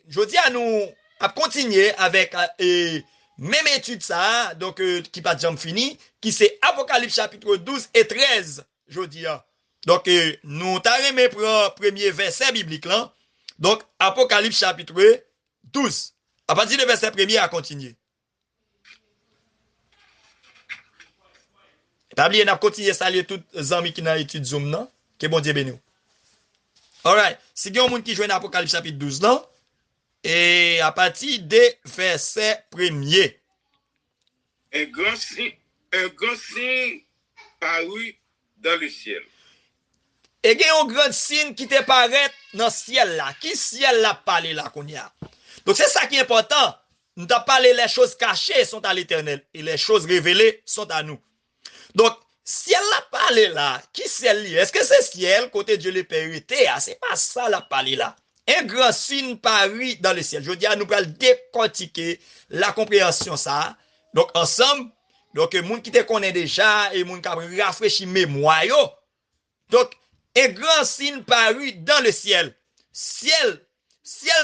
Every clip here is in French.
je dis à nous, à continuer avec même étude ça, donc qui pas jamais fini, qui c'est Apocalypse chapitre 12 et 13, je dis. Donc, nous t'arrêtons le premier verset biblique là. Donc, Apocalypse chapitre 12. À partir du verset premier, à continuer. Pas oublier, on a continué à saluer tous les amis qui ont étudié Zoom, non? Que bon Dieu bénisse. Alright. Si il y a un monde qui joue dans Apocalypse chapitre 12, non? Et à partir des versets premiers. Un grand signe parut dans le ciel. Et il y a un grand signe qui te paraît dans le ciel là. Qui ciel là parlé là qu'on y a? Donc c'est ça qui est important. Nous avons parlé, les choses cachées sont à l'Éternel et les choses révélées sont à nous. Donc, ciel là parlé là, qui ciel là? Est-ce que c'est ciel côté Dieu le Père était? C'est pas ça la parlé là. Un grand signe parut dans le ciel. Je dis à nous allons décortiquer la compréhension ça. Donc ensemble, donc monde qui te connaît déjà et monde qui a rafraîchi mémoire yo. Donc un grand signe parut dans le ciel. Ciel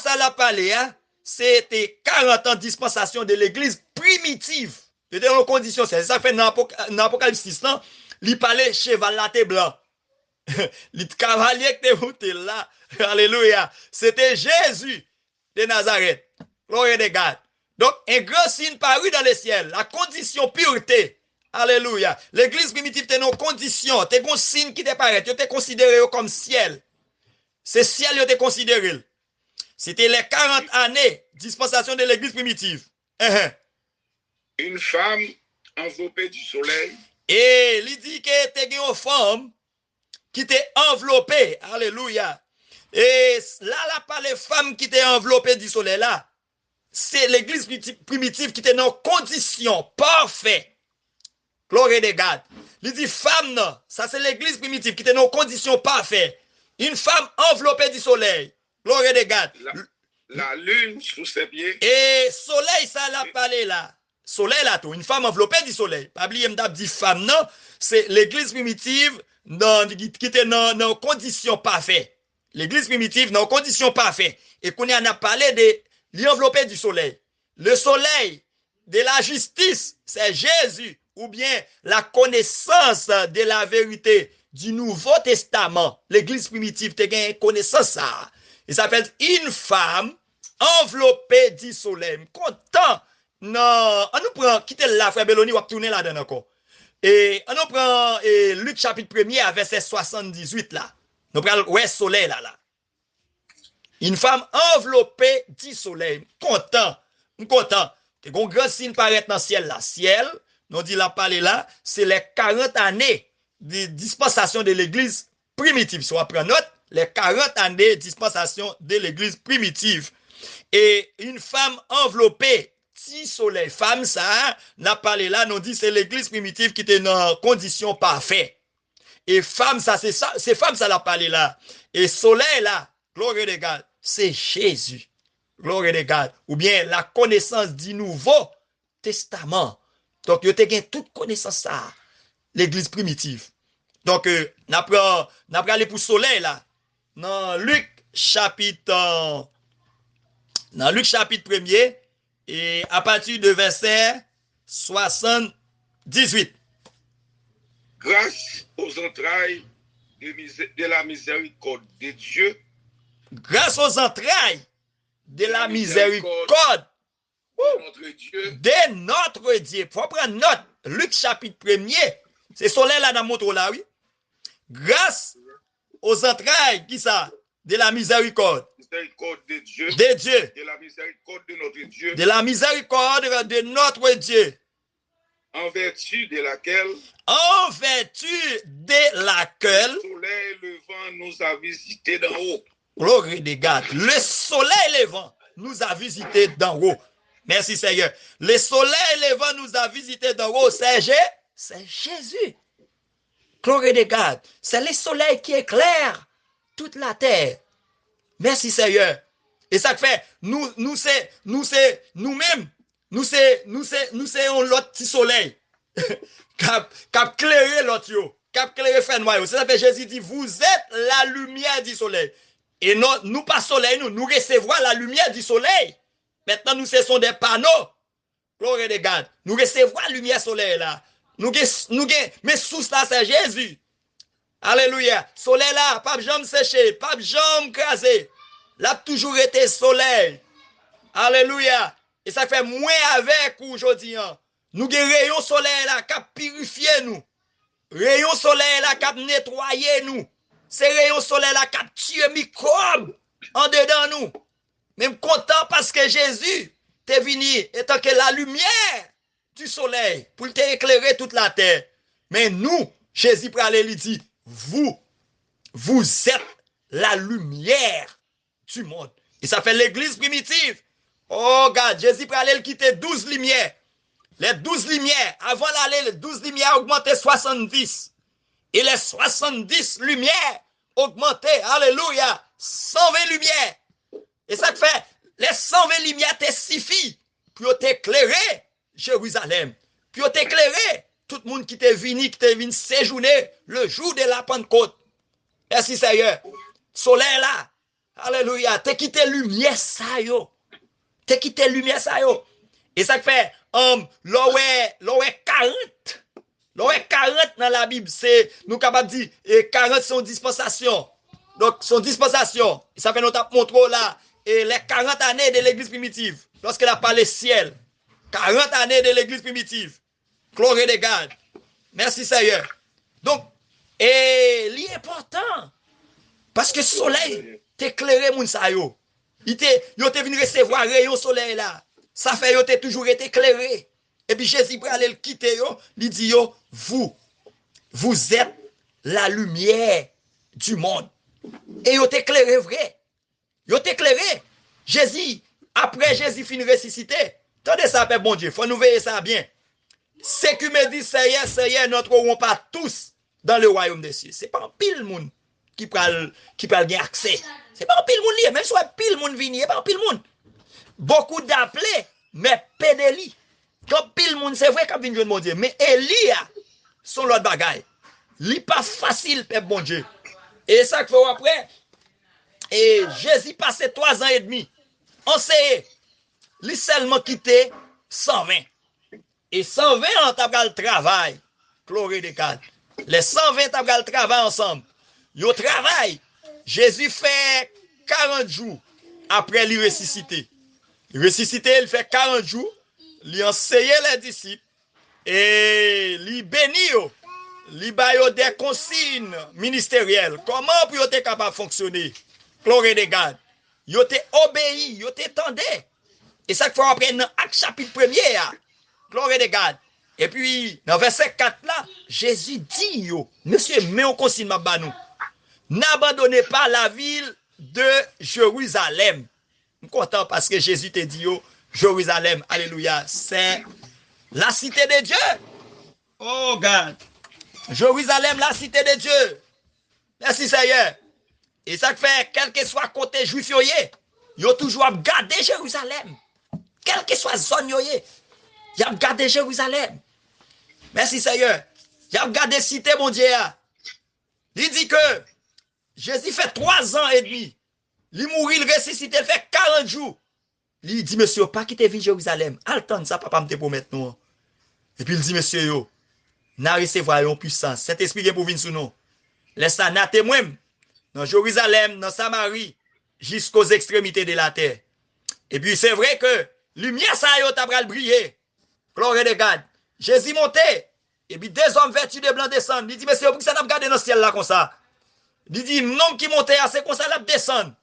ça l'a parlé hein. C'était 40 ans de dispensation de l'église primitive. C'était en condition, c'est ça que fait dans l'Apocalypse 6, il parlait cheval là, t'es blanc. Le cavalier qui était monté là, alléluia, c'était Jésus de Nazareth. Gloire de God. Donc, un grand signe parut dans le ciel, la condition pureté. Alléluia. L'église primitive était une condition, t'es un signe qui te paraît, tu t'es considéré comme ciel. C'est ciel, tu t'es considéré. C'était les 40 années dispensation de l'église primitive. Une femme enveloppée du soleil. Et il dit que t'es une femme qui t'est enveloppée. Alléluia. Et là, pas les femmes qui t'est enveloppées du soleil là. C'est l'église primitive qui était dans condition parfaite. Gloire de God. Il dit femme, non. Ça c'est l'église primitive qui était dans condition parfaite. Une femme enveloppée du soleil. Gloire de God. La lune sous ses pieds. Et soleil, ça l'a parlé là. Soleil là tout. Une femme enveloppée du soleil. Pas oublier m'dap dit femme, non. C'est l'église primitive qui était dans condition parfaite. L'église primitive dans condition parfaite. Et qu'on a parlé de l'enveloppé du soleil. Le soleil de la justice, c'est Jésus. Ou bien la connaissance de la vérité du Nouveau Testament. L'église primitive, tu as une connaissance ça. Il s'appelle une femme enveloppée du soleil. Content. Non, on nous prend, quittez la frère Belloni, on va tourner là-dedans encore. Et on nous prend Luc chapitre 1er à verset 78 là. Nous prenons ouais soleil là. Une femme enveloppée du soleil. Content. Content. Et un grand signe paraît dans le ciel là. Ciel, nous dit la parler là, c'est les 40 années de dispensation de l'église primitive. Soit prendre note, les 40 années de dispensation de l'église primitive. Et une femme enveloppée, petit soleil, femme ça, n'a parlé là, nous dit c'est l'église primitive qui était dans condition parfaite. Et femme ça, c'est ça, c'est femme ça l'a parlé là. Et soleil là, gloire de God, c'est Jésus. Gloire de God. Ou bien la connaissance du Nouveau Testament. Donc, vous avez toute connaissance ça, l'église primitive. Donc, n'a pas aller pour soleil là. Dans Luc chapitre 1er, et à partir de verset 78. Grâce aux entrailles de la miséricorde de Dieu. Grâce aux entrailles de la miséricorde de notre Dieu. Faut prendre note. Luc chapitre 1er. C'est soleil là dans mon là, oui. Grâce aux entrailles, qui ça? De la miséricorde. Miséricorde de Dieu. De Dieu. De la miséricorde de notre Dieu. De la miséricorde de notre Dieu. En vertu de laquelle. En vertu de laquelle. Le soleil levant nous a visités d'en haut. Gloire de God. Le soleil levant nous a visités d'en haut. Merci Seigneur. Le soleil levant nous a visités d'en haut. C'est Jésus. Gloire de God. C'est le soleil qui éclaire toute la terre. Merci Seigneur. Et ça fait, nous c'est nous-mêmes, nous c'est l'autre petit soleil. Cap clairer l'autre yo. Cap clairer fait noir. Ça fait Jésus dit, vous êtes la lumière du soleil. Et non, nous pas soleil, nous recevons la lumière du soleil. Maintenant, nous, ce sont des panneaux. Gloire de God. Nous recevons la lumière soleil là. Mais sous ça, c'est Jésus. Alléluia. Soleil là, pas jamais séché, pas jamais crasé. Là, toujours été soleil. Alléluia. Et ça fait moins avec aujourd'hui. Hein. Nous avons rayon soleil là qui a purifié nous. Rayon soleil là qui a nettoyé nous. C'est rayon soleil là qui a tué microbes en dedans nous. Même content parce que Jésus t'est venu étant que la lumière du soleil pour t'éclairer toute la terre. Mais nous, Jésus pour aller lui dire, vous êtes la lumière du monde. Et ça fait l'église primitive. Oh, God, Jésus pour aller quitter 12 lumières. Les 12 lumières, avant d'aller, les 12 lumières augmentaient 70. Et les 70 lumières augmentaient, alléluia, 120 lumières. Et ça fait, les 120 lumières te suffit pour t'éclairer Jérusalem. Pour t'éclairer tout le monde qui t'est venu séjourner le jour de la Pentecôte. Merci Seigneur. Soleil là, alléluia, t'es quitté lumière ça yo. T'es quitté lumière ça yo. Et ça fait, l'oué 40. L'oué 40 dans la Bible, c'est, nous capables de dire, 40 sont dispensation. Donc, son dispensation. Et ça fait notre montre là, et les 40 années de l'église primitive. Lorsqu'elle a parlé ciel. 40 années de l'église primitive. Gloire de God. Merci Seigneur. Donc, et l'important, parce que le soleil t'éclaire moun sa yo. Yo te venu recevoir rayon soleil là. Ça fait yo te toujours été éclairé. Et puis Jésus pour aller le quitter yo, il dit yo, vous êtes la lumière du monde. Et yo t'éclairé vrai. Yo t'éclairé. Jésus, après Jésus finit ressuscité. Attendez ça, Père bon Dieu, faut nous veiller ça bien. C'est que me dit Seigneur, notre n'entreront pas tous dans le royaume des cieux. C'est pas un pile monde qui pral gagner accès. C'est pas un pile monde lié, même si un pile monde vini, c'est pas un pile monde. Beaucoup d'appelés, mais pédéli. Comme pile monde, c'est vrai qu'on vient de mon Dieu, mais Elia, son l'autre bagaille. Li pas facile, Père bon Dieu. Et ça qu'il faut après, et Jésus passait 3 ans et demi. On sait, li seulement quitté 120. Et 120 ans, t'as le travail. Gloire de God. Les 120 t'as le travail ensemble. Yo travail. Jésus fait 40 jours après lui ressuscité. Ressuscité, il fait 40 jours. Il enseigne les disciples. Et il bénit yo. Il baille des consignes ministérielles. Comment pour être capable de fonctionner? Gloire de God. Yo te obéi, yo te tendé. Et ça qu'il faut après dans Acte chapitre 1er. Gloire de God. Et puis, dans verset 4 là, Jésus dit yo, monsieur, mais on consigne ma banou. N'abandonnez pas la ville de Jérusalem. Je suis content parce que Jésus te dit yo, Jérusalem, alléluia, c'est la cité de Dieu. Oh God. Jérusalem, la cité de Dieu. Merci Seigneur. Et ça fait, quel que soit côté juif yo toujours gardé Jérusalem. Quelle que soit zone il a gardé Jérusalem. Merci Seigneur. Il a gardé cité mon Dieu. Il dit que Jésus fait 3 ans et demi. Il mourit, il ressuscité, il fait 40 jours. Il dit, monsieur, pas quitter ville Jérusalem. Attends ça, papa me promet nous. Et puis il dit, monsieur, yo, n'a recevoir une puissance. Saint-Esprit pour venir sur nous. Laisse ça, n'a témoin. Dans Jérusalem, dans Samarie, jusqu'aux extrémités de la terre. Et puis c'est vrai que lumière ça yo t'a pral briller. Gloire de God. Jésus montait. Et puis 2 hommes vêtus de blanc descendent. Il dit, monsieur, pourquoi ça n'a pas gardé dans le ciel là comme ça? Il dit, non qui montait, c'est comme ça la descend.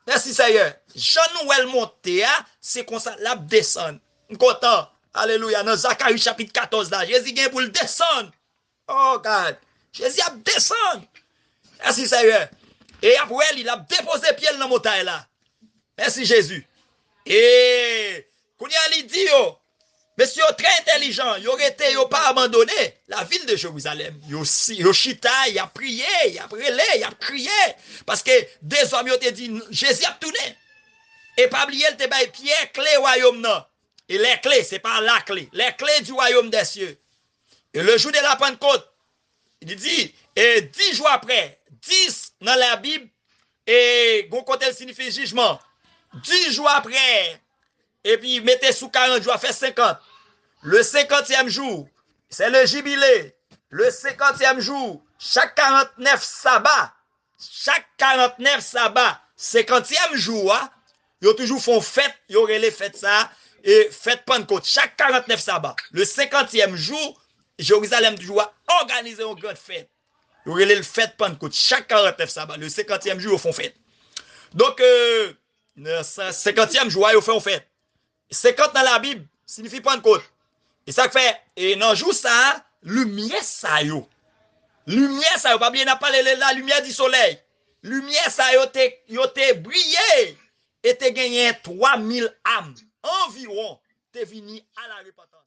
Merci Seigneur. Jean-Noël montait, c'est comme ça la descend. Content. Alléluia. Dans Zacharie chapitre 14 là, Jésus vient pour le descendre. Oh God. Jésus a descendu. Merci Seigneur. Et après, il a déposé pied dans la montagne là. Merci Jésus. Et, quand il dit, monsieur très intelligent, il aurait été pas abandonné la ville de Jérusalem. Il chita, il a prié, il a brûlé, il a crié. Parce que des hommes ont dit, Jésus a tourné. Et pas oublier, il te baille pierre, clé royaume non. Et les clés, c'est pas la clé. Les clés du royaume des cieux. Et le jour de la Pentecôte, il dit, et 10 jours après, 10 dans la Bible, et gon côté signifie jugement. 10 jours après, et puis mettez sous 40 jours, fait 50. Le 50e jour, c'est le jubilé. Le 50e jour, chaque 49 sabbat, 50e jour, ils toujours font fête, ils auraient les fêtes ça, et fête Pentecôte, chaque 49 sabbat. Le 50e jour, Jérusalem toujours organiser une grande fête. Ils auraient les fêtes Pentecôte, chaque 49 sabbat. Le 50e jour, ils font fête. Donc, le 50e jour, ils font fête. 50 dans la Bible signifie Pentecôte. Et ça fait, et dans le jour ça, lumière ça yo. Lumière ça yo, pas bien n'a pas la lumière du soleil. Lumière ça yo te brillé et te gagné 3000 âmes environ te vini à la repentance.